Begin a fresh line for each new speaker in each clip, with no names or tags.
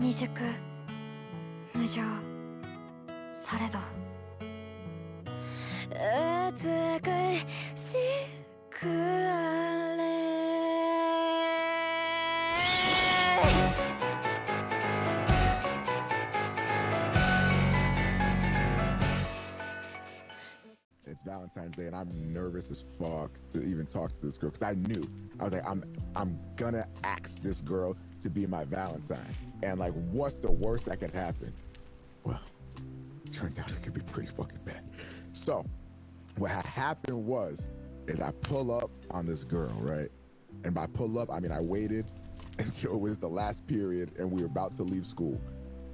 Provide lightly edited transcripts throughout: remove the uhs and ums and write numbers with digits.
未熟無情されど美しくあれ
It's Valentine's Day and I'm nervous as fuck to even talk to this girl because I was like, I'm gonna ask this girl to be my Valentine, and like, what's the worst that could happen? Well, turns out it could be pretty fucking bad. So what happened is I pull up on this girl, right? And by pull up, I mean I waited until it was the last period and we were about to leave school.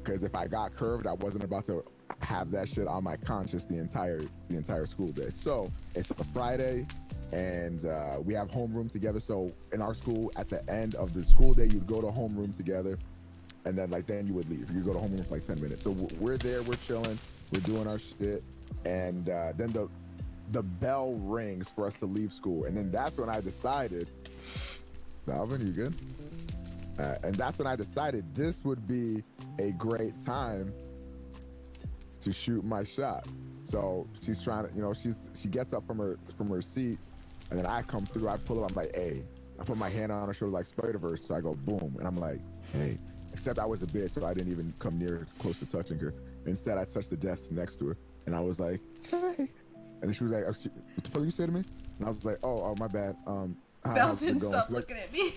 Because if I got curved, I wasn't about to have that shit on my conscience the entire school day. So it's a Friday, and we have homeroom together. So in our school, at the end of the school day, you'd go to homeroom together, and then you would leave. You go to homeroom for like 10 minutes. So we're there, we're chilling, we're doing our shit, and then the bell rings for us to leave school, and then that's when I decided, Balvin, you good? And that's when I decided this would be a great time to shoot my shot. So she's trying to, she gets up from her seat, and then I come through. I pull up. I'm like, hey. I put my hand on her shoulder like Spider-Verse. So I go boom, and I'm like, hey. Except I was a bitch, so I didn't even come near close to touching her. Instead, I touched the desk next to her, and I was like, hey. And then she was like, what the fuck you say to me? And I was like, oh my bad.
Balvin, stop looking at me.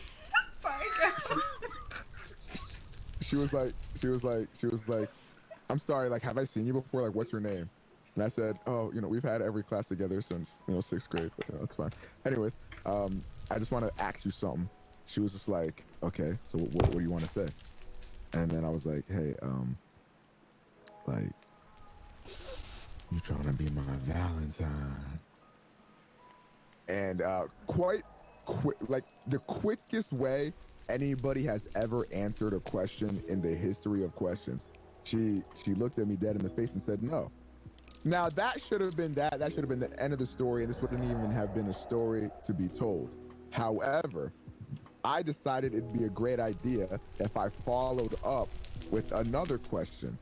Sorry, girl.
She was like, I'm sorry, like, have I seen you before? Like, what's your name? And I said, oh, we've had every class together since, 6th grade, but that's fine. Anyways, I just want to ask you something. She was just like, okay, so what do you want to say? And then I was like, hey, like, you trying to be my Valentine? And quite quick, like the quickest way anybody has ever answered a question in the history of questions. She looked at me dead in the face and said no. Now that should have been that should have been the end of the story, and this wouldn't even have been a story to be told. However, I decided it'd be a great idea if I followed up with another question.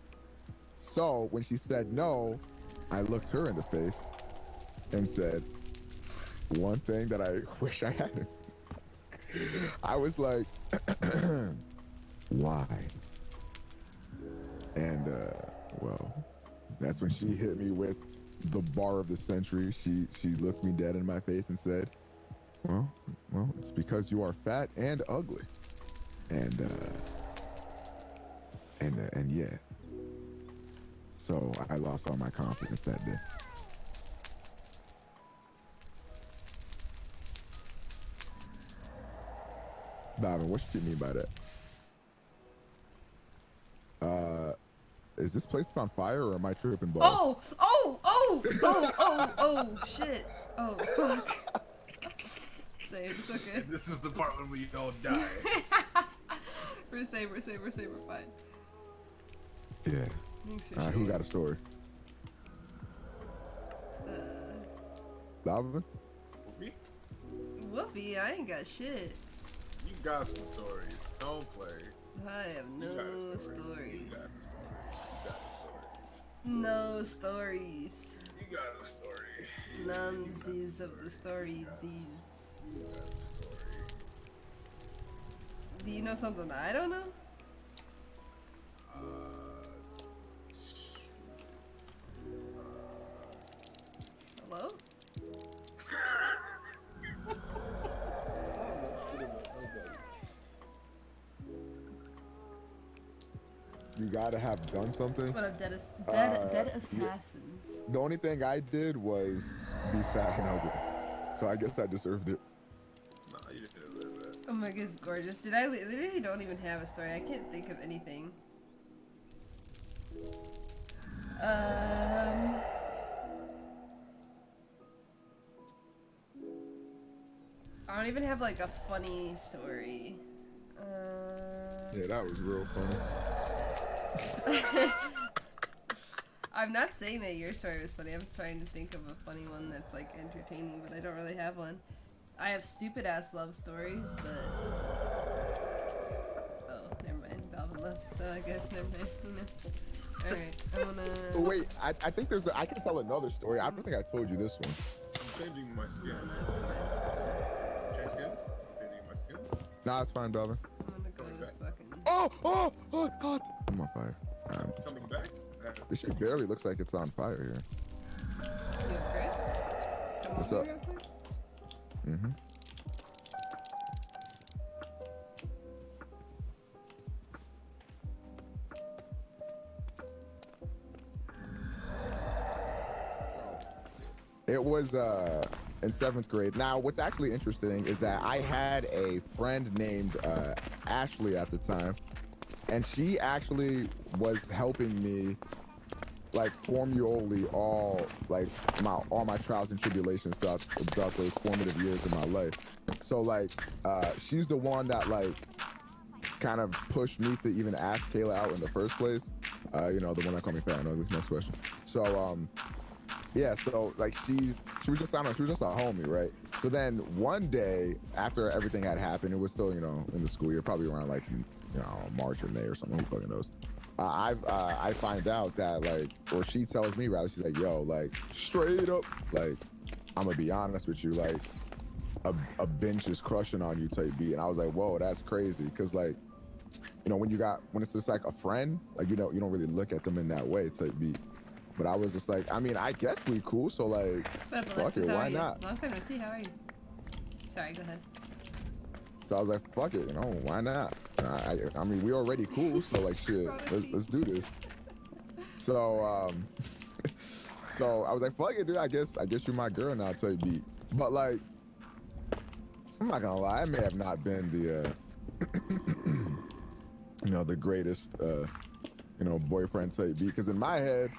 So when she said no, I looked her in the face and said, one thing that I wish I hadn't. I was like, why? And well, that's when she hit me with the bar of the century. She looked me dead in my face and said, well, it's because you are fat and ugly. And yeah. So I lost all my confidence that day. Balvin, what you mean by that? Is this place on fire or am I tripping balls?
Oh, shit. Oh, fuck. Save, it's okay.
And this is the part when we all die.
We're safe, we're fine.
Yeah. Who got a story? Balvin?
Woofy?
Woofy, I ain't got shit.
You got some stories. Don't play.
I have no stories.
You got a story.
No stories.
You got a story.
None of the stories.
You got a story.
Do you know something I don't know? Hello?
You gotta have done something.
What of dead assassins?
The only thing I did was be fat and ugly. So I guess I deserved it.
Nah, you didn't deserve that.
Oh my god, it's gorgeous. Did I literally don't even have a story. I can't think of anything. I don't even have like a funny story.
Yeah, that was real funny.
I'm not saying that your story was funny. I'm just trying to think of a funny one that's like entertaining, but I don't really have one. I have stupid ass love stories, but oh, never mind. Balvin left. so I guess never mind. You know. All right, I wanna.
Oh, wait, I think there's. I can tell another story. I don't think I told you this one.
I'm changing my skin.
No, that's fine.
Change skin? Changing my skin?
Nah, it's fine, Balvin.
I'm gonna go
Coming back.
fucking.
Oh! I'm on fire.
Coming back?
This shit barely looks like it's on fire here.
Yo, Chris. Come
What's
over
up?
real quick.
Mm-hmm. It was in 7th grade. Now, what's actually interesting is that I had a friend named Ashley at the time, and she actually was helping me like formulate all my trials and tribulations throughout those formative years of my life. So like she's the one that like kind of pushed me to even ask Kayla out in the first place. You know, the one that called me fat and ugly. Next question. So yeah, so like she was just, I don't know, she was just a homie, right? So then one day after everything had happened, it was still, you know, in the school year, probably around like, you know, March or May or something, who fucking knows. I find out that like, or she tells me rather, she's like, yo, like straight up, like, I'm gonna be honest with you, like a bench is crushing on you type beat. And I was like, whoa, that's crazy. Cause like, you know, when it's just like a friend, like, you don't really look at them in that way type beat. But I was just like, I mean, I guess we cool, so like,
What up,
fuck
Alexis?
it,
How
why
are you?
not?
Long time no see. How are you? Sorry, go ahead.
So I was like, fuck it, you know, why not? I mean, we already cool, so like, shit, let's do this. So, so I was like, fuck it, dude, I guess you're my girl now type beat. But like, I'm not gonna lie, I may have not been the, you know, the greatest, you know, boyfriend type beat, because in my head,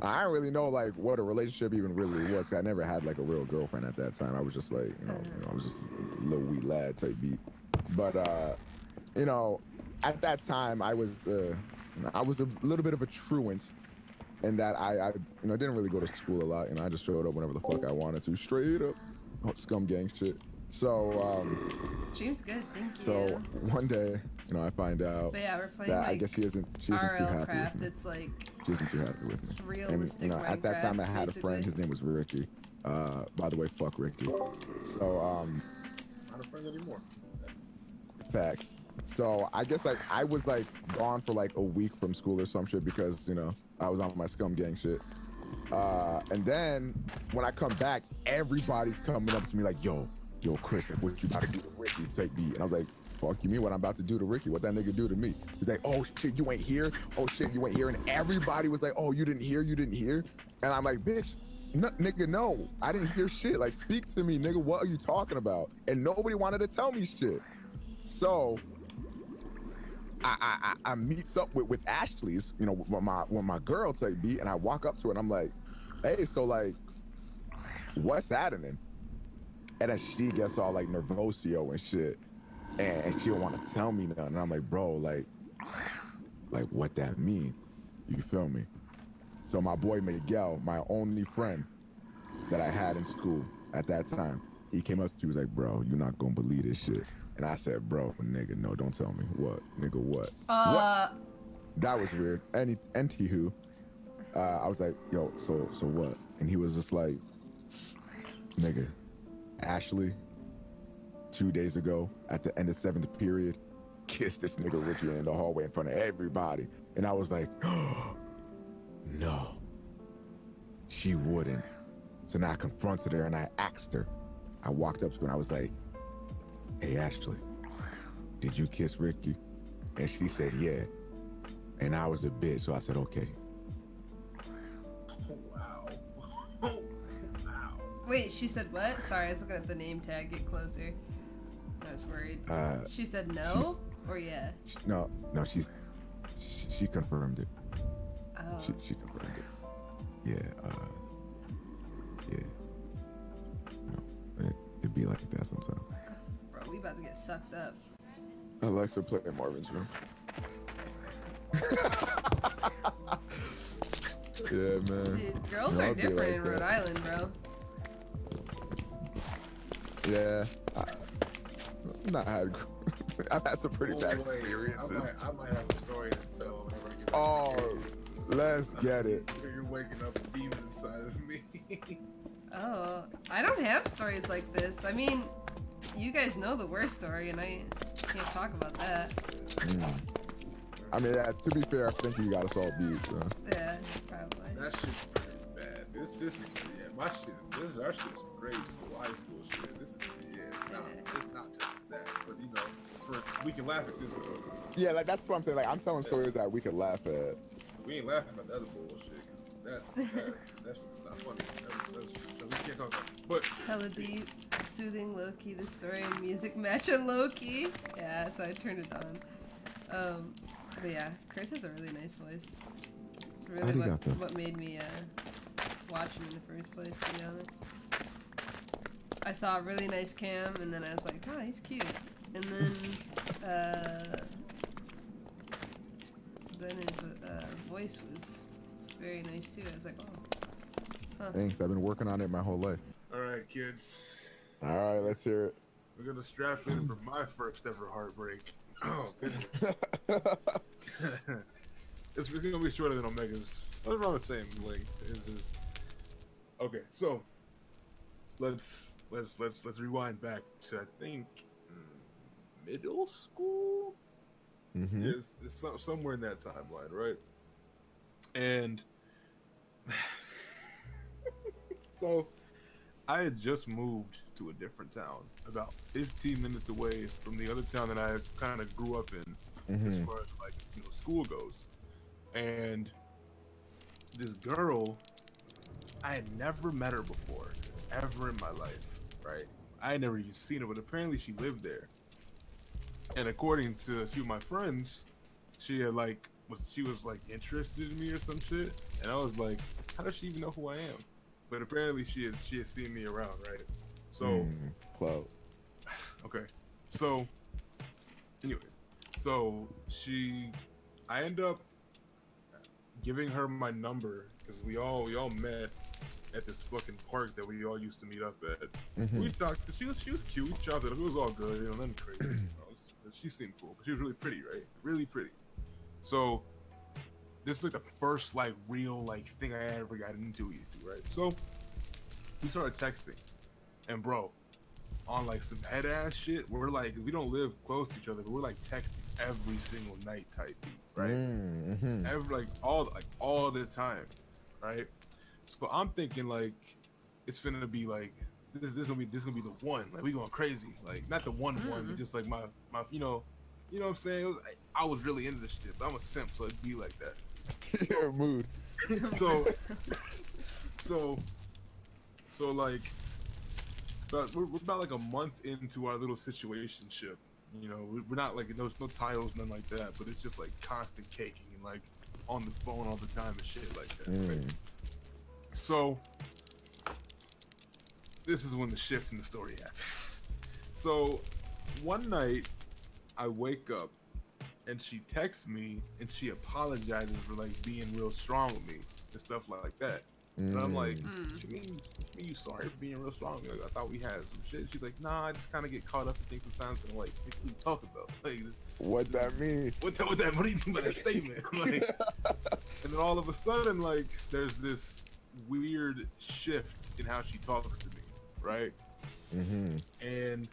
I don't really know like what a relationship even really was. 'Cause I never had like a real girlfriend at that time. I was just like, you know, I was just a little wee lad type beat. But you know, at that time I was a little bit of a truant in that I you know, didn't really go to school a lot. You know, I just showed up whenever the fuck I wanted to, straight up, scum gang shit. So
Stream's good, thank you.
so one day, you know, I find out
But yeah, we're playing
that
like
I guess she isn't too
RL
happy
craft.
with me.
It's like
She isn't too happy with me.
realistic
And you know, at that time I had a friend.
basically.
His name was Ricky. By the way, fuck Ricky. So
Not a friend anymore.
facts. So I guess like I was like gone for like a week from school or some shit because, you know, I was on my scum gang shit. And then when I come back, everybody's coming up to me like, yo Chris, like, what you about to do to Ricky type beat? And I was like, fuck you mean what I'm about to do to Ricky? What that nigga do to me? He's like, oh shit, you ain't here? Oh shit, you ain't here? And everybody was like, oh, you didn't hear? And I'm like, bitch, no, nigga, no, I didn't hear shit. Like, speak to me, nigga, what are you talking about? And nobody wanted to tell me shit. So I meets up with Ashley's, you know, with my girl type beat, and I walk up to her and I'm like, hey, so like, what's happening? And then she gets all like nervosio and shit, and she don't want to tell me nothing. And I'm like, bro, like what that mean? You feel me? So my boy Miguel, my only friend that I had in school at that time, he came up to me, he was like, bro, you're not gonna believe this shit. And I said, bro, nigga, no, don't tell me. What? Nigga, what? What? That was weird. Anywho, I was like, yo, so what? And he was just like, nigga, Ashley, 2 days ago, at the end of 7th period, kissed this nigga Ricky in the hallway in front of everybody. And I was like, oh, no, she wouldn't. So now I confronted her and I asked her. I walked up to her and I was like, hey, Ashley, did you kiss Ricky? And she said, yeah. And I was a bitch, so I said, okay.
Oh, wow. Oh, wow.
Wait, she said what? Sorry, I was looking at the name tag. Get closer. I was worried. She said no or yeah?
No, she confirmed it.
Oh.
She confirmed it. Yeah, yeah. No, it'd be like that sometimes.
Bro, we about to get sucked up.
Alexa, play Marvin's Room. Yeah, man.
Dude, girls
You know,
are
it'd be
different
like
in Rhode
that.
Island, bro.
Yeah. I've not had. I've had some pretty bad
Oh, wait,
experiences.
I might have a story
Let's get it.
You're waking up a demon inside of me.
Oh, I don't have stories like this. I mean, you guys know the worst story, and I can't talk about that.
I mean, to be fair, I think you got us all beat. So.
Yeah, probably.
That shit's pretty bad. This is my shit. This is our shit's grade school, high school shit. This is it's not just that, but you know, we can laugh at this though.
Yeah, like that's what I'm saying. Like I'm telling stories that we could laugh at.
We ain't laughing at the other bullshit. That shit's not funny. So we can't talk about it. But
Hella deep, soothing low-key, the story and music match and low-key. Yeah, so I turned it on. But yeah, Chris has a really nice voice. It's really what made me watch him in the first place, to be honest. I saw a really nice cam, and then I was like, oh, he's cute. And then his voice was very nice too. I was like, oh. Huh.
Thanks. I've been working on it my whole life.
all right, kids,
All right, let's hear it.
we're gonna strap in for my first ever heartbreak. Oh goodness. It's gonna be shorter than Omega's. Around the same length. It's just okay. So let's rewind back to I think middle school.
Mm-hmm.
It's somewhere in that timeline, right? And so I had just moved to a different town, about 15 minutes away from the other town that I kind of grew up in, as far as like school goes. And this girl, I had never met her before, ever in my life, right? I had never even seen her, but apparently she lived there. And according to a few of my friends, she had was interested in me or some shit. And I was like, how does she even know who I am? But apparently she had seen me around, right? So
clout.
okay. So anyways, so I end up giving her my number because we all met at this fucking park that we all used to meet up at. We talked. She was cute. We chopped it up. It was all good. Nothing crazy. She seemed cool, but she was really pretty, right? Really pretty. So this is like the first real thing I ever got into with you, right? So we started texting, and bro, on some head ass shit, we're we don't live close to each other, but we're texting every single night type beat, right? Every all the time, right? So I'm thinking it's finna be this gonna be the one, we going crazy, not the one, but just my you know what I'm saying? I was really into this shit, but I'm a simp, so it'd be like that.
Yeah, mood.
So but we're about a month into our little situationship. We're not there's no titles, nothing like that, but it's just constant caking and on the phone all the time and shit like that. Right? So this is when the shift in the story happens. So one night I wake up and she texts me and she apologizes for being real strong with me and stuff like that. And I'm like, you mean you sorry for being real strong? I thought we had some shit. She's like, nah, I just kind of get caught up in things sometimes, and I'm like, what do you talk about?
What that mean?
What do you mean by that statement? And then all of a sudden, there's this weird shift in how she talks to me, right? And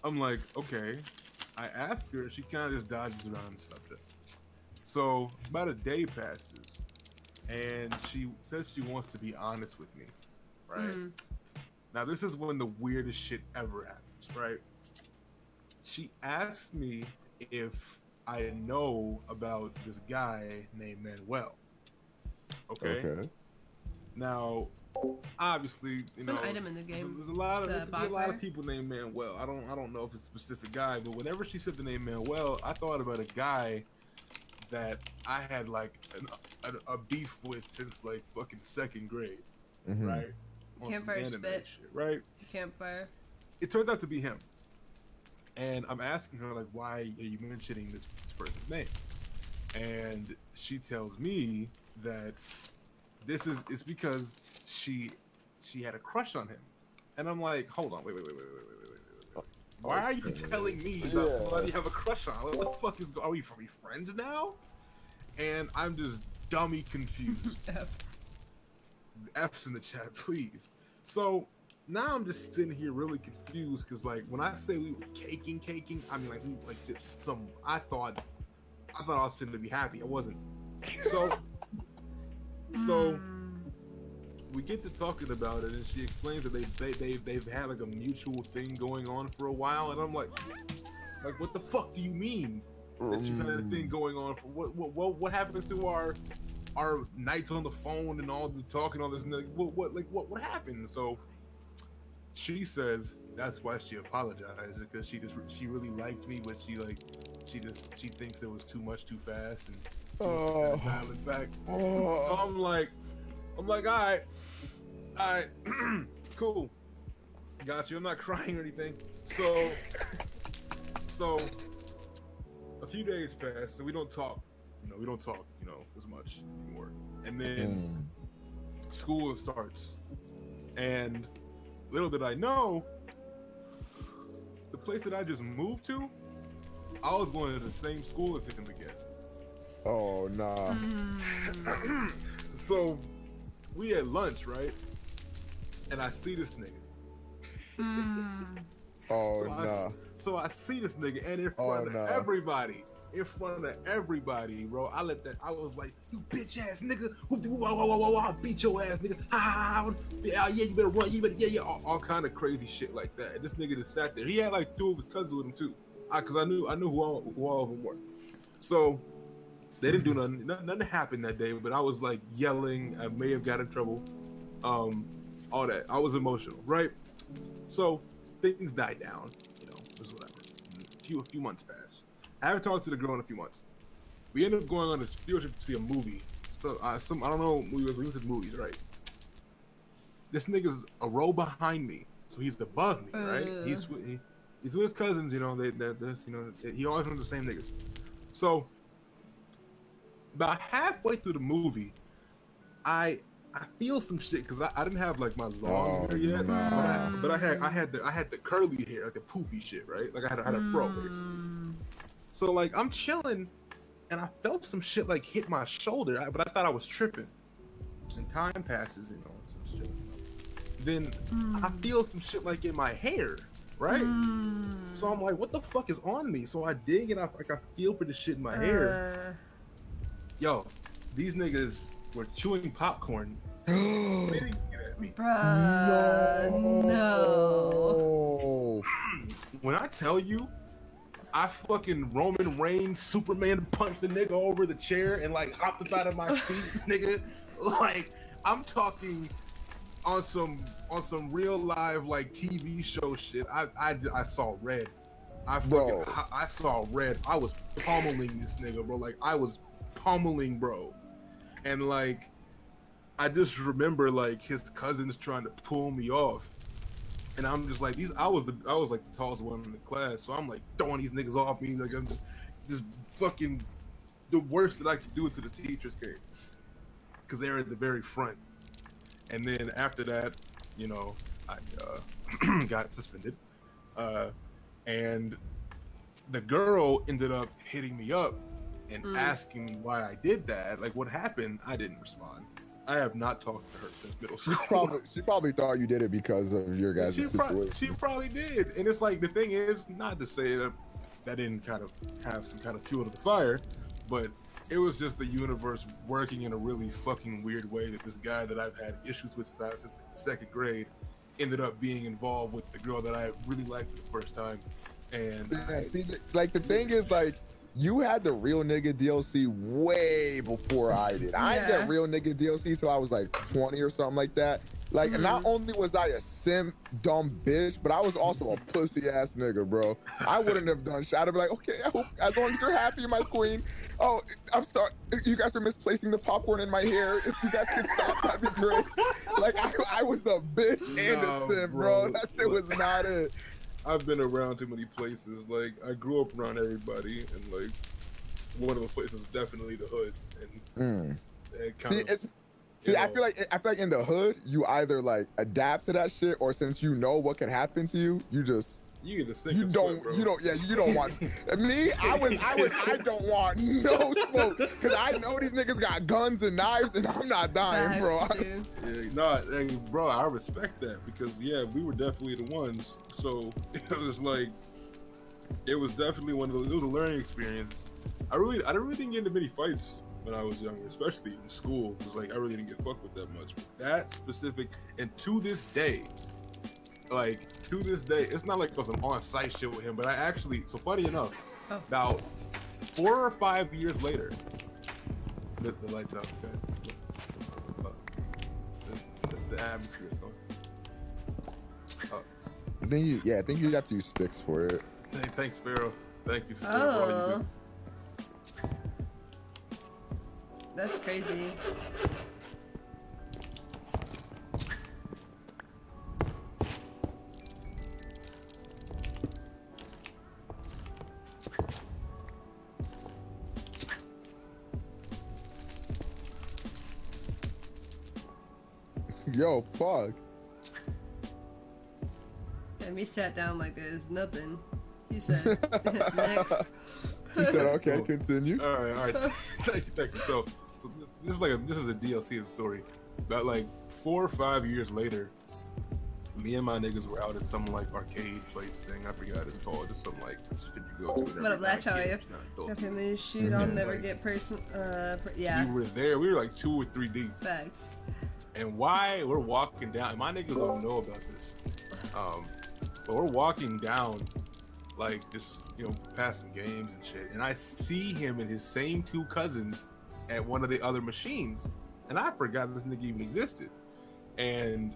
I'm like, okay. I asked her, she kind of just dodges around the subject. So about a day passes, and she says she wants to be honest with me, right? Now this is when the weirdest shit ever happens, right? She asked me if I know about this guy named Manuel. Okay. Now, obviously,
it's an item in the game.
There's a lot of people named Manuel. I don't know if it's a specific guy, but whenever she said the name Manuel, I thought about a guy that I had a beef with since fucking second grade, right?
Campfire spit,
shit, right?
Campfire.
It turned out to be him, and I'm asking her why are you mentioning this person's name? And she tells me that it's because she had a crush on him, and I'm like, hold on, wait. Why are you telling me that somebody you have a crush on? What the fuck are we friends now? And I'm just dummy confused. F's in the chat, please. So now I'm just sitting here really confused because, like, when I say we were caking, I mean, like, we like just some. I thought I was sitting to be happy. I wasn't. So we get to talking about it, and she explains that they've had like a mutual thing going on for a while, and I'm like, what the fuck do you mean that you've had a thing going on for what happened to our nights on the phone and all the talking, all this, and what happened? So she says that's why she apologized, because she really liked me, but she thinks it was too much too fast and violent fact. So I'm like, all right, cool, got you. I'm not crying or anything. So a few days pass, so we don't talk, as much anymore. And then school starts, and little did I know, the place that I just moved to, I was going to the same school as him again.
Oh, nah.
So we had lunch, right? And I see this nigga.
Oh, nah.
So I see this nigga, and in front of everybody, bro. I was like, you bitch ass nigga. I'll beat your ass, nigga. Yeah, you better run. Yeah. All kind of crazy shit like that. And this nigga just sat there. He had like 2 of his cousins with him too. Cause I knew who all of them were. So they didn't do nothing. Nothing happened that day, but I was like yelling. I may have got in trouble. All that. I was emotional, right? So things died down. It was whatever. A few months passed. I haven't talked to the girl in a few months. We ended up going on this field trip to see a movie. So I don't know. We went to the movies, right? This nigga's a row behind me, so he's above me, right? He's with his cousins, he always knows the same niggas. So about halfway through the movie, I feel some shit because I didn't have like my long hair yet, but I had the curly hair, like the poofy shit, right? Like I had a fro basically. So like I'm chilling, and I felt some shit like hit my shoulder, but I thought I was tripping. And time passes, some shit. Then I feel some shit like in my hair, right? So I'm like, what the fuck is on me? So I dig and I feel for the shit in my hair. Yo, these niggas were chewing popcorn. Spitting it at me.
Bruh, no.
When I tell you, I fucking Roman Reigns, Superman punched the nigga over the chair and like hopped up out of my seat, nigga. Like I'm talking on some real live like TV show shit. I saw red. I saw red. I was pummeling this nigga, bro. Like I was pummeling, bro. And like I just remember like his cousins trying to pull me off. And I'm just like I was like the tallest one in the class, so I'm like throwing these niggas off me, like I'm just fucking the worst that I could do to the teachers came, because they were at the very front. And then after that, I got suspended, and the girl ended up hitting me up and asking me why I did that, like what happened. I didn't respond. I have not talked to her since middle school.
She probably thought you did it because of your guys' situation.
She probably did. And it's like, the thing is, not to say that didn't kind of have some kind of fuel to the fire, but it was just the universe working in a really fucking weird way that this guy that I've had issues with since second grade ended up being involved with the girl that I really liked for the first time. And
the thing is, like, you had the real nigga DLC way before I did. I didn't get real nigga DLC till I was like 20 or something like that. Like, not only was I a simp, dumb bitch, but I was also a pussy ass nigga, bro. I wouldn't have done shit. I'd be like, okay, I hope, as long as you're happy, my queen. Oh, I'm sorry. You guys are misplacing the popcorn in my hair. If you guys could stop, that'd be great. Like, I was a bitch and a simp, bro. That shit was not it.
I've been around too many places. Like, I grew up around everybody, and like one of those places is definitely the hood. And I feel like in the hood, you either like adapt to that shit, or since you know what can happen to you, you just You get the sink.
You don't want me. I don't want no smoke because I know these niggas got guns and knives and I'm not dying, bro.
Bro, I respect that because we were definitely the ones. So it was like, it was definitely it was a learning experience. I didn't get into many fights when I was younger, especially in school. It was like I really didn't get fucked with that much. But that specific, and to this day, it's not like it was an on-site shit with him, but I actually, so funny enough, about 4 or 5 years later, the lights out, guys. The atmosphere is going.
I think you got to use sticks for it.
Hey, thanks, Pharaoh. Thank you for
Oh.
all you do.
That's crazy.
Yo, fuck.
And he sat down like there's nothing. He said, next.
He said, okay, continue.
All right. Thank you. So this is a DLC of the story. About like 4 or 5 years later, me and my niggas were out at some like arcade place thing. I forgot what it's called. It's some like shit you go to.
What up, Latch? How are you? Okay, me shoot. I'll never get person. Yeah.
We were there. We were like 2 or 3 deep.
Facts.
And why we're walking down? My niggas don't know about this. But we're walking down, like just past some games and shit. And I see him and his same 2 cousins at one of the other machines, and I forgot this nigga even existed. And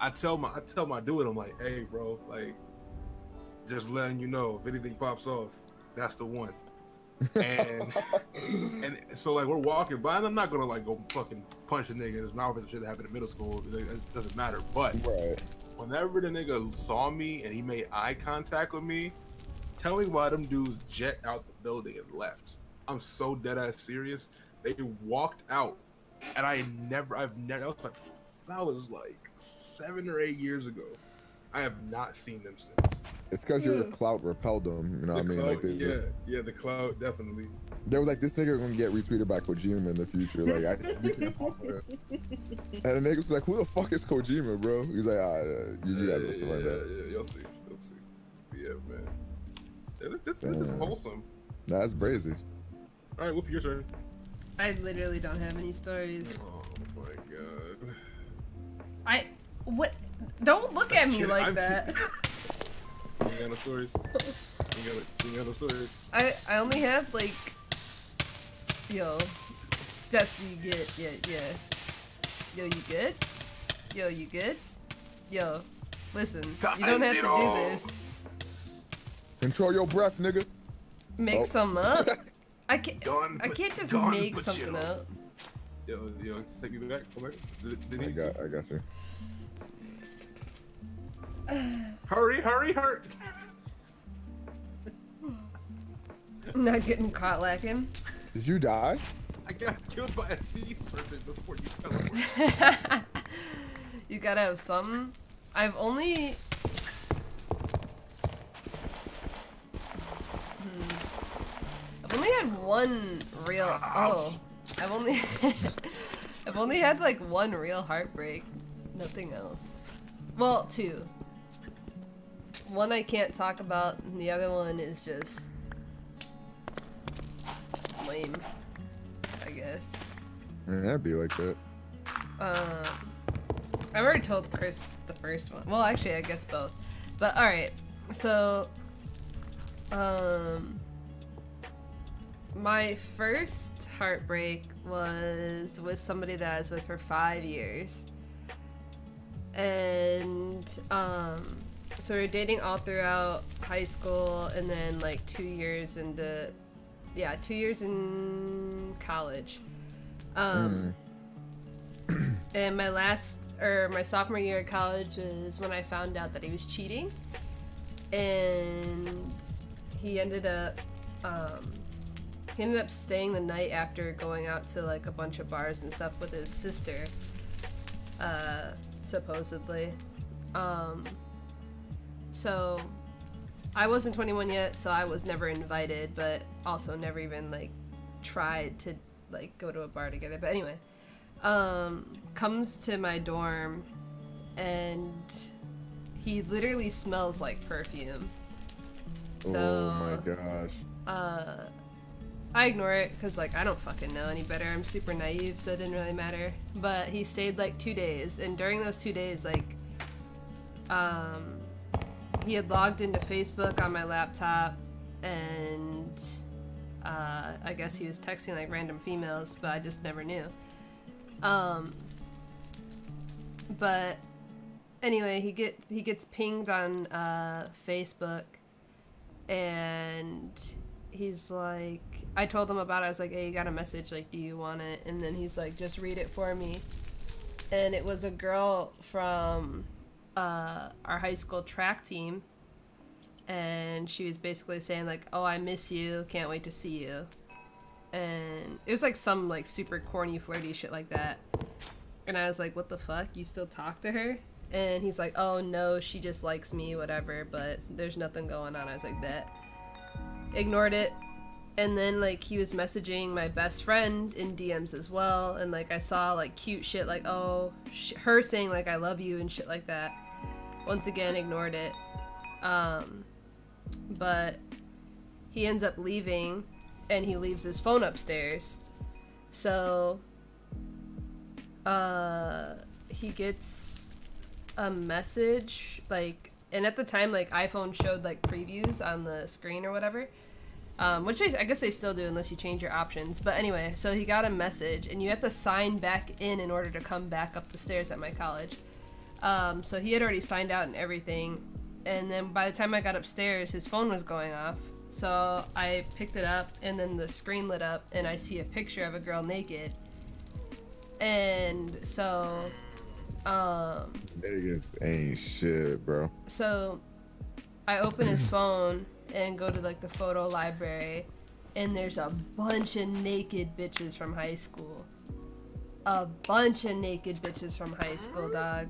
I tell my dude, I'm like, hey bro, like, just letting you know, if anything pops off, that's the one. And so like we're walking by, and I'm not gonna like go fucking punch a nigga in his mouth and shit that happened in middle school. It doesn't matter. But whenever the nigga saw me and he made eye contact with me, tell me why them dudes jet out the building and left. I'm so dead ass serious. They walked out, and that was like 7 or 8 years ago. I have not seen them since.
It's because your clout repelled them, you know what I mean?
Clout,
like
the clout definitely.
They were like, this nigga gonna get retweeted by Kojima in the future. Like, we can't pop with it. And the nigga was like, who the fuck is Kojima, bro? He's like, you guys will find out.
Yeah, you'll see. Yeah, man. Yeah, this is wholesome.
That's crazy.
All right, Woofy, your turn.
I literally don't have any stories.
Oh my god.
What? Don't look at me like that.
You got no stories? You got no stories?
I only have like, yo, that's you get, yeah. Yo, you good? Yo, you good? Yo, listen, you don't have to do this.
Control your breath, nigga.
Make some up. I can't just make something up.
Yo, take me back. Come back.
I got you.
Hurry!
I'm not getting caught lacking.
Did you die?
I got killed by a sea serpent before you teleported.
You gotta have something. I've only had one real. I've only had like one real heartbreak. Nothing else. Well, 2. One I can't talk about, and the other one is just lame, I guess.
Man, that'd be like that.
I've already told Chris the first one. Well, actually, I guess both. But alright, so my first heartbreak was with somebody that I was with for 5 years. And so we were dating all throughout high school, and then like 2 years into 2 years in college. And my sophomore year of college is when I found out that he was cheating, and he ended up staying the night after going out to like a bunch of bars and stuff with his sister, So I wasn't 21 yet, so I was never invited, but also never even like tried to like go to a bar together. But anyway, comes to my dorm and he literally smells like perfume. So,
oh my gosh.
I ignore it because like I don't fucking know any better. I'm super naive, so it didn't really matter. But he stayed like 2 days, and during those 2 days, like he had logged into Facebook on my laptop, and I guess he was texting like random females, but I just never knew. But anyway, he gets pinged on Facebook, and he's like, I told him about it. I was like, hey, you got a message, like, do you want it? And then he's like, just read it for me. And it was a girl from our high school track team, and she was basically saying like, oh, I miss you, can't wait to see you. And it was like some like super corny flirty shit like that. And I was like, what the fuck, you still talk to her? And he's like, oh no, she just likes me, whatever, but there's nothing going on. I was like, bet. Ignored it. And then like he was messaging my best friend in DMs as well, and like I saw like cute shit like, oh, her saying like I love you and shit like that. Once again, ignored it. But he ends up leaving, and he leaves his phone upstairs. So he gets a message like, and at the time like iPhone showed like previews on the screen or whatever. Which I guess they still do unless you change your options. But anyway, so he got a message, and you have to sign back in order to come back up the stairs at my college. So he had already signed out and everything. And then by the time I got upstairs, his phone was going off. So I picked it up, and then the screen lit up, and I see a picture of a girl naked. And so,
Niggas ain't shit, bro.
So I open his phone and go to like the photo library, and there's a bunch of naked bitches from high school. A bunch of naked bitches from high school, dog.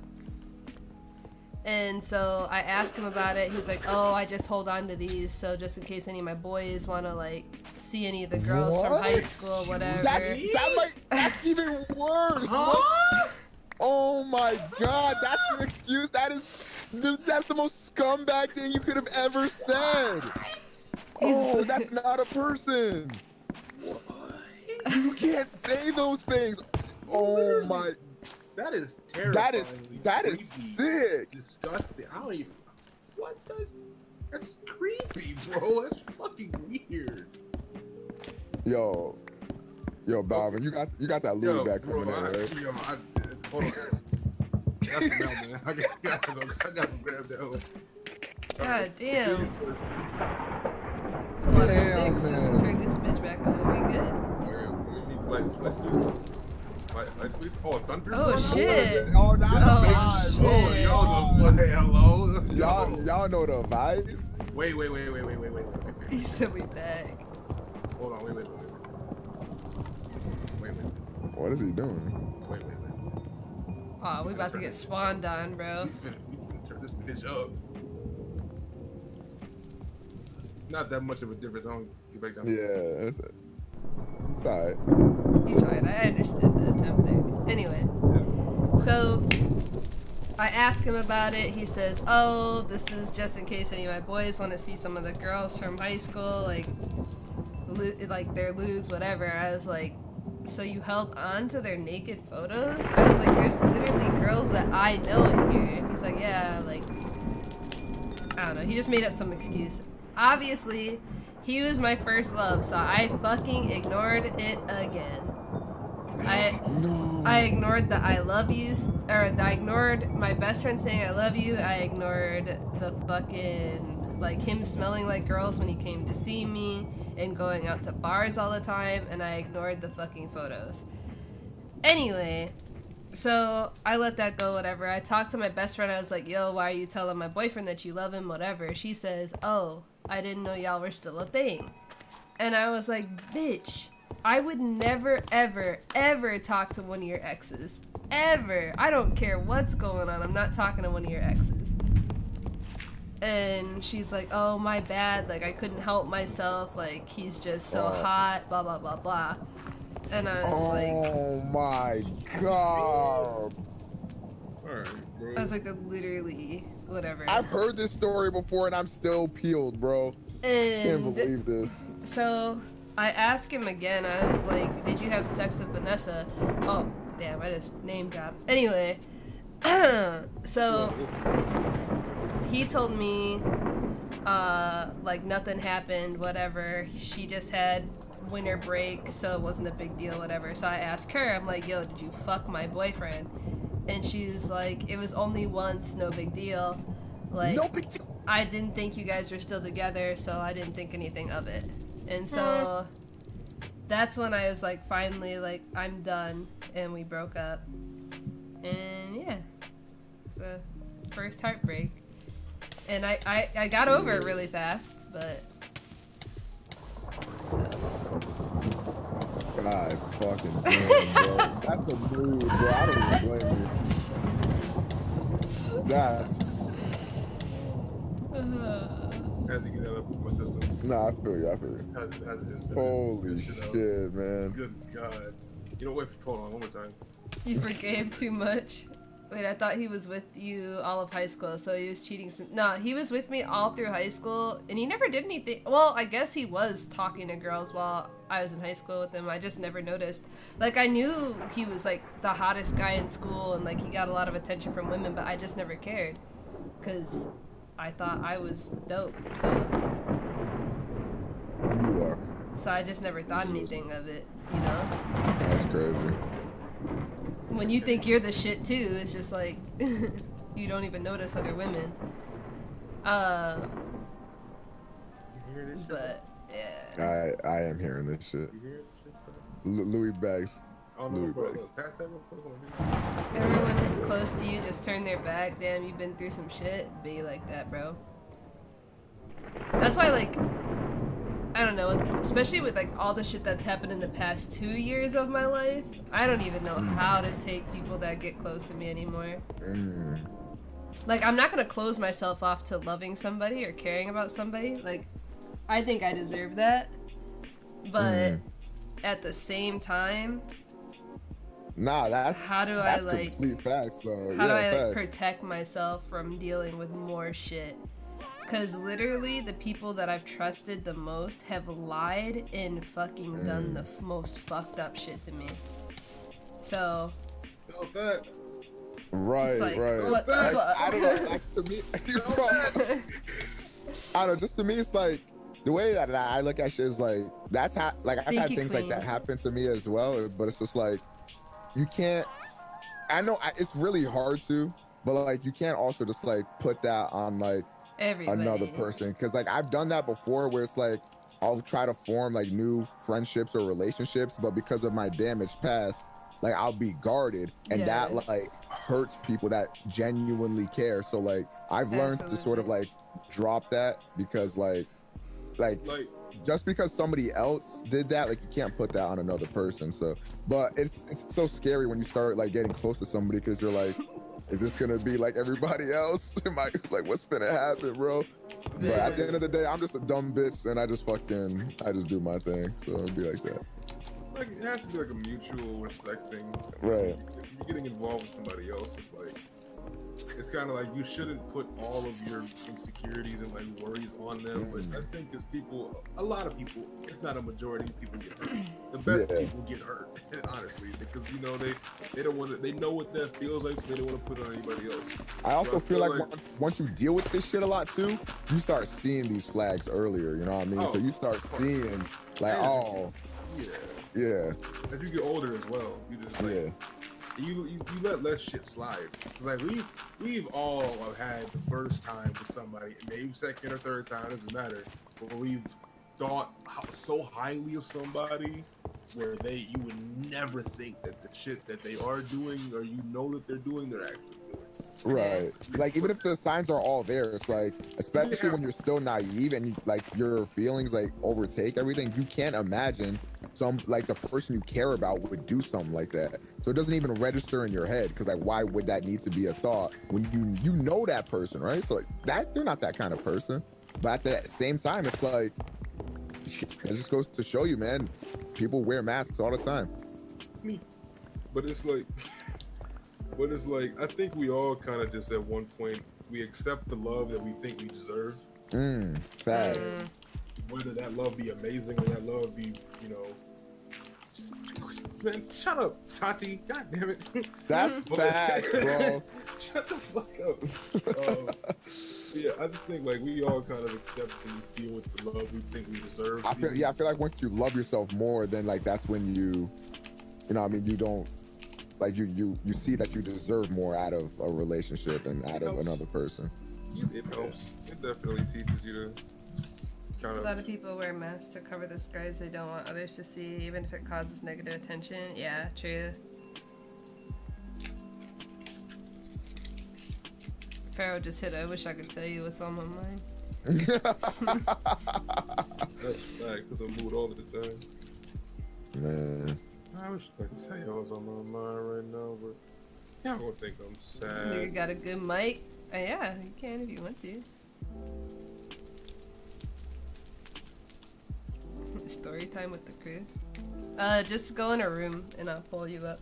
And so I asked him about it. He's like, oh, I just hold on to these, so just in case any of my boys want to like see any of the girls from high school, whatever.
That's even worse. Huh? Oh my god, that's the excuse. That's the most scumbag thing you could have ever said. Oh, that's not a person. You can't say those things. Oh my.
That is terrifying.
That is sick.
Disgusting. I don't even. That's creepy, bro. That's fucking weird.
Yo, Balvin, you got that Louis back coming in, right?
Hold on. That's the mail, man. I gotta grab that one.
God damn. It's a lot of sticks. Just turn this bitch back on. We good.
Let's do this. Let's please. Oh, thunder.
Oh shit.
Oh, that's the vibe.
Shit.
Hello.
Y'all know the vibes.
Wait.
He said we back.
Hold on. Wait.
What is he doing?
Wait.
Oh, we about to get spawned on, bro.
We finna turn this bitch up. Not that much of a difference. I don't get back down.
Yeah, it's alright.
You tried. I understood the attempt there. Anyway, so I ask him about it. He says, oh, this is just in case any of my boys want to see some of the girls from high school, like their lewds, whatever. I was like, so you held on to their naked photos? I was like, there's literally girls that I know in here. And he's like, yeah, like, I don't know. He just made up some excuse. Obviously, he was my first love, so I fucking ignored it again. I ignored the I love yous, or I ignored my best friend saying I love you. I ignored the fucking, like, him smelling like girls when he came to see me and going out to bars all the time, and I ignored the fucking photos. Anyway, so I let that go, whatever. I talked to my best friend. I was like, yo, why are you telling my boyfriend that you love him, whatever? She says, oh, I didn't know y'all were still a thing. And I was like, bitch, I would never, ever, ever talk to one of your exes. Ever. I don't care what's going on. I'm not talking to one of your exes. And she's like, oh, my bad, like I couldn't help myself, like he's just so hot, blah blah blah blah. And I was like,
oh my god.
Alright, bro.
I was like, literally, whatever.
I've heard this story before and I'm still peeled, bro.
And
Can't believe this.
so I asked him again, I was like, did you have sex with Vanessa? Oh, damn, I just name dropped. Anyway, so he told me, like nothing happened, whatever. She just had winter break, so it wasn't a big deal, whatever. So I asked her, I'm like, yo, did you fuck my boyfriend? And she's like, it was only once, no big deal. Like,
no big deal.
I didn't think you guys were still together, so I didn't think anything of it. And so that's when I was like, finally, like, I'm done. And we broke up. And yeah, it's a first heartbreak. And I got over it really fast, but...
God fucking damn, bro. That's the mood, bro. I don't even blame you. That's...
I had to get that up with my system.
Nah, I feel you. Holy shit, man.
Good God. You know, wait, hold on, one more time.
You forgave too much? Wait, I thought he was with you all of high school, so he was cheating. No, he was with me all through high school, and he never did anything. Well, I guess he was talking to girls while I was in high school with him. I just never noticed. Like, I knew he was, like, the hottest guy in school, and, like, he got a lot of attention from women, but I just never cared. Because I thought I was dope, so...
You are.
So I just never thought anything of it, you know?
That's crazy.
When you think you're the shit too, it's just like you don't even notice other women. But yeah.
I am hearing this shit.
You hear this shit,
Louis Bags.
Oh no,
Louis
bro,
Bags.
look, pass that real quick.
Everyone close to you just turn their back. Damn, you've been through some shit. Be like that, bro. That's why, like, I don't know, especially with like all the shit that's happened in the past 2 years of my life, I don't even know how to take people that get close to me anymore. Like, I'm not gonna close myself off to loving somebody or caring about somebody. Like, I think I deserve that, but at the same time,
that's
how do
that's
I like
complete facts, though.
how do I like
facts.
protect myself from dealing with more shit? Because literally, the people that I've trusted the most have lied and fucking done the most fucked up shit to me. So...
Felt that.
Right,
like,
right.
what the fuck?
I don't know, like, to me... I don't know, just to me, it's like... The way that I look at shit is like... That's how... Like, I've had things like that happen to me as well, but it's just like... You can't... I know it's really hard to, but like, you can't also just like, put that on like...
Everybody.
Another person, because like I've done that before where it's like I'll try to form like new friendships or relationships, but because of my damaged past, like I'll be guarded, and that like hurts people that genuinely care. So like I've learned to sort of like drop that, because like just because somebody else did that, like you can't put that on another person. So but it's so scary when you start like getting close to somebody, because you're like, is this gonna be like everybody else? Am I like, what's gonna happen, bro? But at the end of the day, I'm just a dumb bitch, and I just do my thing. So it'll be like that.
It's like, it has to be like a mutual respect thing.
Right.
If you're getting involved with somebody else, it's like, it's kind of like you shouldn't put all of your insecurities and like worries on them. But I think as people, a lot of people, if not a majority of people, get hurt. The best people get hurt, honestly, because you know they don't want to. They know what that feels like, so they don't want to put it on anybody else.
I also feel like once you deal with this shit a lot too, you start seeing these flags earlier. You know what I mean? So you start seeing like, yeah.
As you get older as well, you just like, you let less shit slide. It's like we've all had the first time with somebody, maybe second or third time, doesn't matter, but we've thought so highly of somebody where you would never think that the shit that they are doing, or you know that they're doing, they're actually doing.
Right. Like, even if the signs are all there, it's like, especially when you're still naive and like your feelings like overtake everything, you can't imagine some like the person you care about would do something like that. So it doesn't even register in your head because like why would that need to be a thought when you know that person, right? So like that they're not that kind of person. But at the same time, it's like it just goes to show you, man. People wear masks all the time.
Me, but it's like I think we all kind of just at one point we accept the love that we think we deserve.
Facts.
Whether that love be amazing or that love be, you know, just, man, shut up, Tati. God damn it.
That's facts, bro.
Shut the fuck up. Yeah, I just think like we all kind of accept and just deal with the love we think we deserve.
I feel like once you love yourself more, then like that's when you know, I mean, you don't like you see that you deserve more out of a relationship and out of another person.
It helps. It definitely teaches you to kind of.
A lot of people wear masks to cover the scars they don't want others to see, even if it causes negative attention. Yeah, true. Pharaoh just hit. I wish I could tell you what's on my mind.
That's sad because I mood all the time.
Man.
I wish I could tell you what's on my mind right now, but y'all gonna think I'm sad.
Nigga got a good mic. Yeah, you can if you want to. Story time with the crew. Just go in a room and I'll pull you up.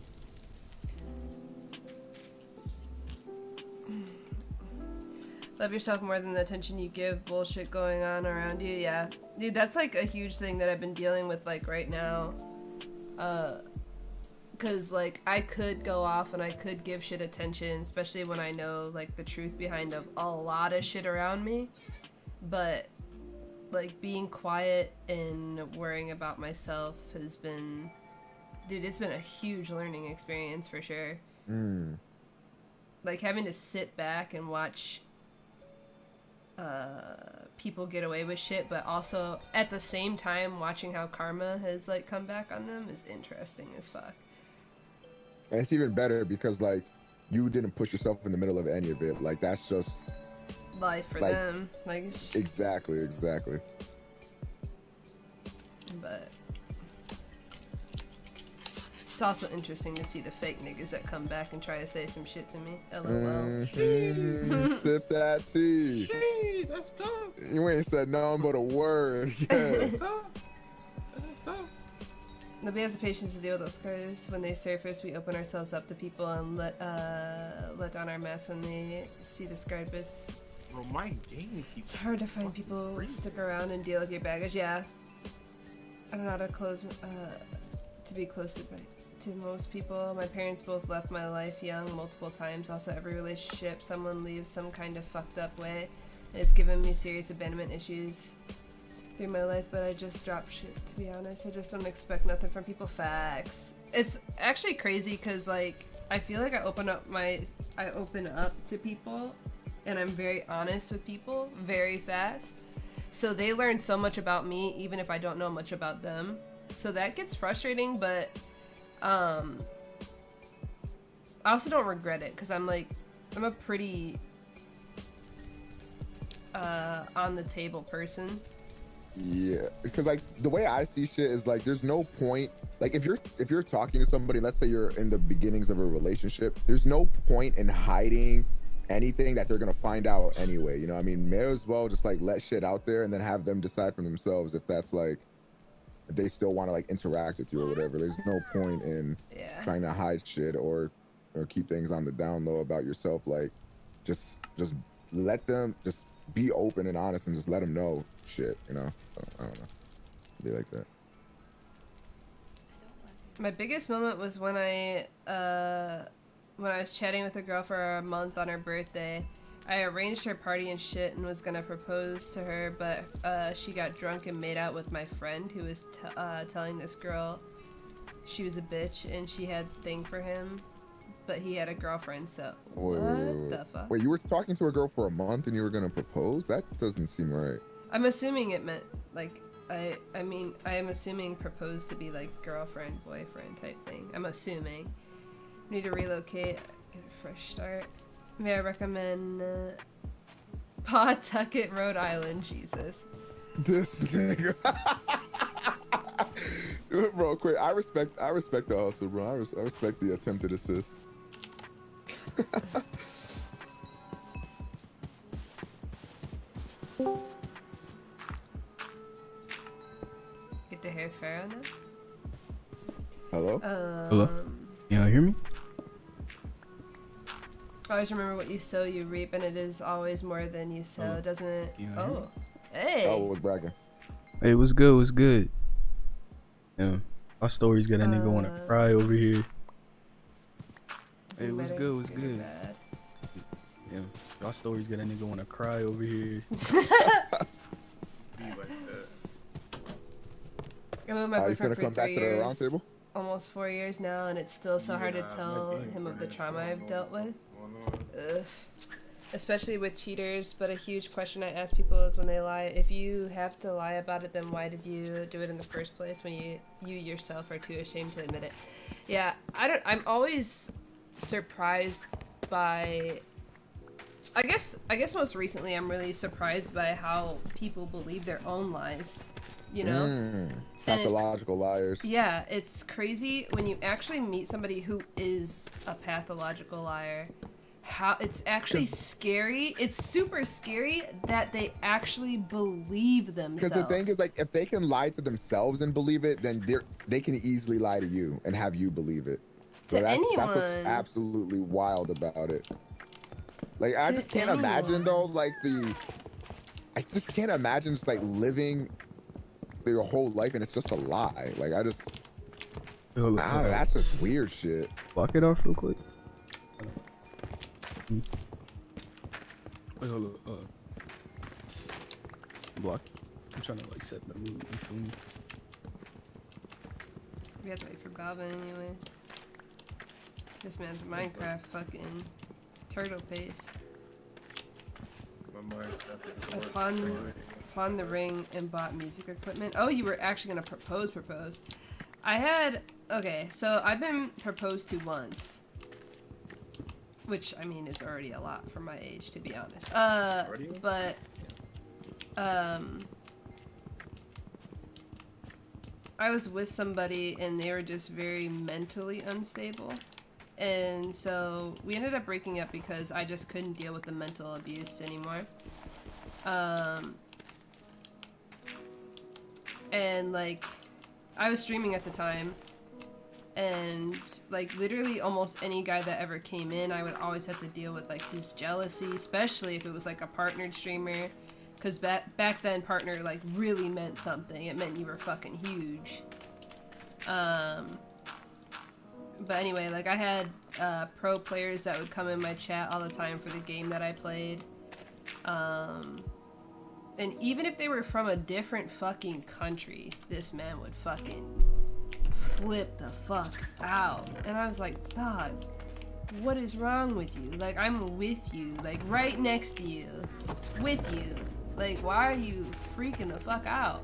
Love yourself more than the attention you give. Bullshit going on around you. Yeah, dude, that's like a huge thing that I've been dealing with like right now. Cause like I could go off and I could give shit attention, especially when I know like the truth behind a lot of shit around me. But like being quiet and worrying about myself has been, dude, it's been a huge learning experience for sure. Like having to sit back and watch people get away with shit, but also at the same time watching how karma has like come back on them is interesting as fuck.
And it's even better because like you didn't put yourself in the middle of any of it. Like that's just
life for them. Like
exactly.
But it's also interesting to see the fake niggas that come back and try to say some shit to me. LOL.
Sip that tea.
That's tough.
You ain't said nothing but a word. Yeah.
That's tough.
Nobody has the patience to deal with those scars. When they surface, we open ourselves up to people and let down our masks when they see the scarred bits.
Bro, my game keeps.
It's hard to find people who stick around and deal with your baggage. Yeah. I don't know how to to be close to most people. My parents both left my life young multiple times. Also, every relationship, someone leaves some kind of fucked up way. And it's given me serious abandonment issues through my life, but I just drop shit, to be honest. I just don't expect nothing from people. Facts. It's actually crazy because like I feel like I open up to people and I'm very honest with people very fast. So they learn so much about me even if I don't know much about them. So that gets frustrating, but I also don't regret it because I'm a pretty on the table person.
Yeah, because like the way I see shit is like there's no point, like if you're talking to somebody, let's say you're in the beginnings of a relationship, there's no point in hiding anything that they're gonna find out anyway. You know what I mean? May as well just like let shit out there and then have them decide for themselves if that's like if they still want to like interact with you or whatever. There's no point in trying to hide shit or keep things on the down low about yourself. Like just let them just be open and honest and just let them know shit, you know? So, I don't know. Be like that.
My biggest moment was when I was chatting with a girl for a month on her birthday. I arranged her party and shit and was gonna propose to her, but she got drunk and made out with my friend who was telling this girl she was a bitch and she had a thing for him, but he had a girlfriend, so what the fuck?
Wait, you were talking to a girl for a month and you were gonna propose? That doesn't seem right.
I'm assuming it meant, like, I mean, I am assuming propose to be, like, girlfriend, boyfriend type thing. I'm assuming. Need to relocate, get a fresh start. May I recommend Pawtucket, Rhode Island, Jesus.
This nigga. Bro, quick. I respect the hustle, bro. I respect the attempted assist.
Get to hear Pharaoh now.
Hello?
Hello? Y'all hear me?
Always remember what you sow, you reap, and it is always more than you sow, doesn't it? Oh, hey.
Oh, was bragging.
Hey, what's good? What's good? Yeah, our stories got a nigga wanna cry over here. Hey, what's good? What's good? Yeah, our stories got a nigga wanna cry over here.
I'm with my boyfriend for 3 years.
Round table?
Almost 4 years now, and it's still so hard to tell him of the trauma I've dealt with. Ugh. Especially with cheaters, but a huge question I ask people is when they lie, if you have to lie about it, then why did you do it in the first place when you yourself are too ashamed to admit it? Yeah, I'm always surprised by, I guess most recently I'm really surprised by how people believe their own lies, you know?
Pathological liars.
Yeah, it's crazy when you actually meet somebody who is a pathological liar. How it's actually scary. It's super scary that they actually believe themselves.
Because the thing is, like, if they can lie to themselves and believe it, then they can easily lie to you and have you believe it. So that's what's absolutely wild about it. Like, I just can't imagine though. Like I just can't imagine just like living your whole life and it's just a lie. Like that's just weird shit.
Block it off real quick. Wait, hold on. Block. I'm trying to like set the mood. You feel me?
We have to wait for Balvin anyway. This man's Minecraft fucking turtle pace. Upon the ring and bought music equipment. Oh, you were actually gonna propose. Okay, so I've been proposed to once. Which, I mean, is already a lot for my age, to be honest. I was with somebody and they were just very mentally unstable. And so we ended up breaking up because I just couldn't deal with the mental abuse anymore. And like, I was streaming at the time, and like literally almost any guy that ever came in, I would always have to deal with like his jealousy, especially if it was like a partnered streamer, because back then partner like really meant something. It meant you were fucking huge. But anyway, like I had pro players that would come in my chat all the time for the game that I played. And even if they were from a different fucking country, this man would fucking flip the fuck out. And I was like, dog, what is wrong with you? Like, I'm with you, like right next to you, with you. Like, why are you freaking the fuck out?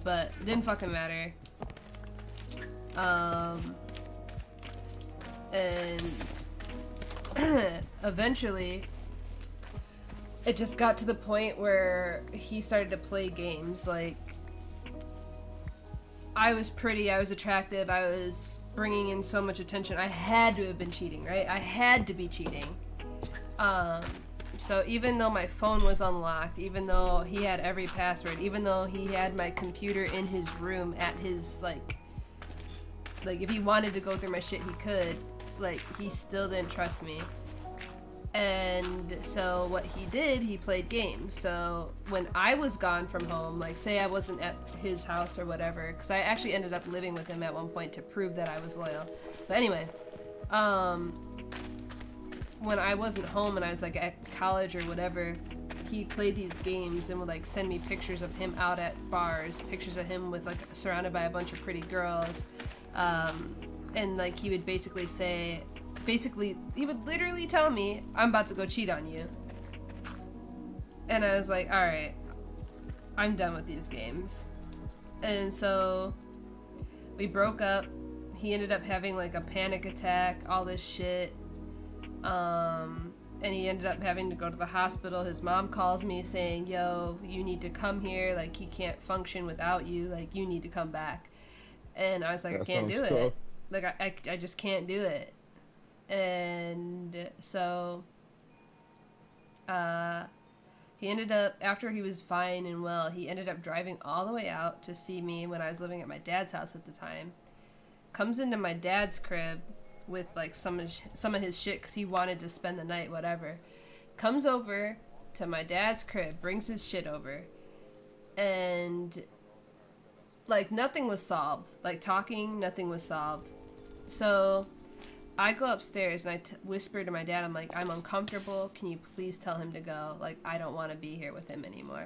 But it didn't fucking matter. And eventually it just got to the point where he started to play games. Like, I was pretty, I was attractive, I was bringing in so much attention. I had to have been cheating, right? I had to be cheating. So even though my phone was unlocked, even though he had every password, even though he had my computer in his room at his, like if he wanted to go through my shit, he could. Like, he still didn't trust me. And so what he did, he played games. So when I was gone from home, like say I wasn't at his house or whatever, because I actually ended up living with him at one point to prove that I was loyal. But anyway, when I wasn't home and I was like at college or whatever, he played these games and would like send me pictures of him out at bars, pictures of him with like surrounded by a bunch of pretty girls. And like he would basically say, he would literally tell me, I'm about to go cheat on you. And I was like, alright, I'm done with these games. And so we broke up. He ended up having like a panic attack, all this shit. And he ended up having to go to the hospital. His mom calls me saying, yo, you need to come here. Like, he can't function without you. Like, you need to come back. And I was like,
That
I can't do
sounds
it.
tough.
Like, I just can't do it. And so, he ended up, after he was fine and well, he ended up driving all the way out to see me when I was living at my dad's house at the time. Comes into my dad's crib with like some of his shit because he wanted to spend the night, whatever. Comes over to my dad's crib, brings his shit over, and like nothing was solved. Like talking, nothing was solved. So I go upstairs and I whisper to my dad, I'm like, I'm uncomfortable. Can you please tell him to go? Like, I don't want to be here with him anymore.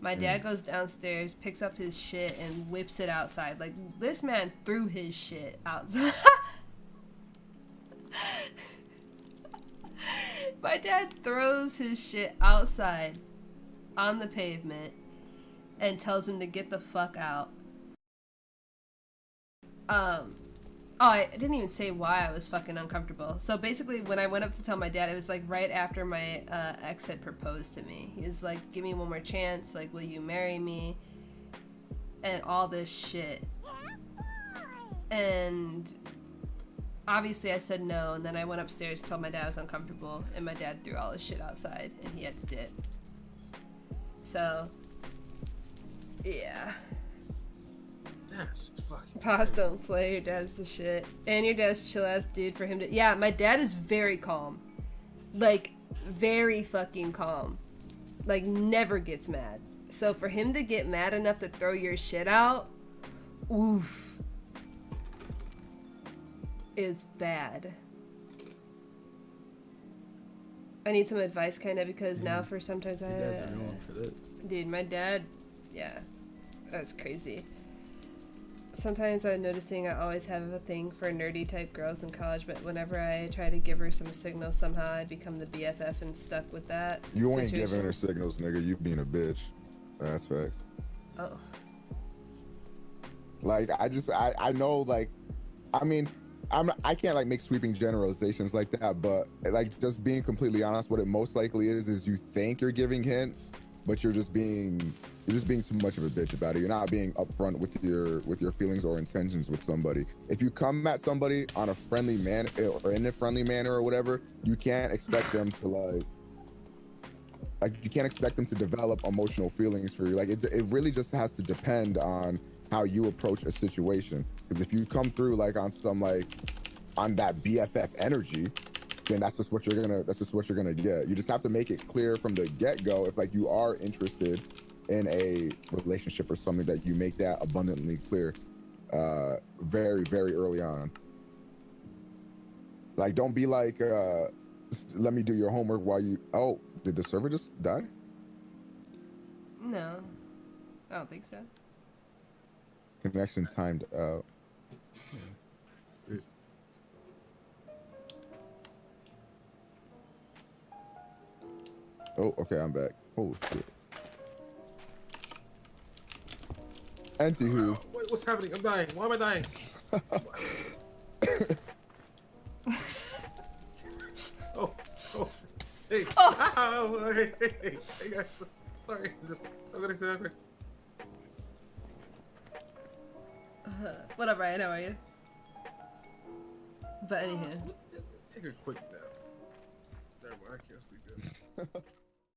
My dad goes downstairs, picks up his shit, and whips it outside. Like, this man threw his shit outside. My dad throws his shit outside on the pavement and tells him to get the fuck out. Oh, I didn't even say why I was fucking uncomfortable. So basically, when I went up to tell my dad, it was like right after my ex had proposed to me. He was like, give me one more chance, like, will you marry me? And all this shit. And obviously I said no, and then I went upstairs, told my dad I was uncomfortable, and my dad threw all his shit outside, and he had to dip. So, yeah.
That's fucking
Pause don't play, your dad's the shit. And your dad's chill ass dude for him to. Yeah, my dad is very calm. Like, very fucking calm. Like, never gets mad. So for him to get mad enough to throw your shit out, oof, is bad. I need some advice, kind of, because now for sometimes I.
Dad's wrong for that.
Dude, my dad, yeah, that's crazy. Sometimes I'm noticing I always have a thing for nerdy type girls in college, but whenever I try to give her some signals, somehow I become the BFF and stuck with that.
You ain't
situation.
giving her signals, nigga. You being a bitch. That's facts.
Oh.
Like, I know, like, I mean, I can't like make sweeping generalizations like that, but like just being completely honest, what it most likely is you think you're giving hints, but you're just being too much of a bitch about it. You're not being upfront with your feelings or intentions with somebody. If you come at somebody on a friendly manner or in a friendly manner or whatever, you can't expect them to like you can't expect them to develop emotional feelings for you. Like it really just has to depend on how you approach a situation. Because if you come through like on some like on that BFF energy, then that's just what you're gonna get. You just have to make it clear from the get-go if like you are interested in a relationship or something, that you make that abundantly clear very, very early on. Like, don't be like, let me do your homework while you, oh, did the server just die?
No. I don't think so.
Connection timed out. Oh, okay, I'm back. Holy shit. Anywho.
What's happening? I'm dying. Why am I dying? oh, hey, oh, hey, guys. Sorry, I'm gonna say that quick.
What up, Ryan? How are you? But anywho.
Take a quick nap. Never mind, I can't sleep yet.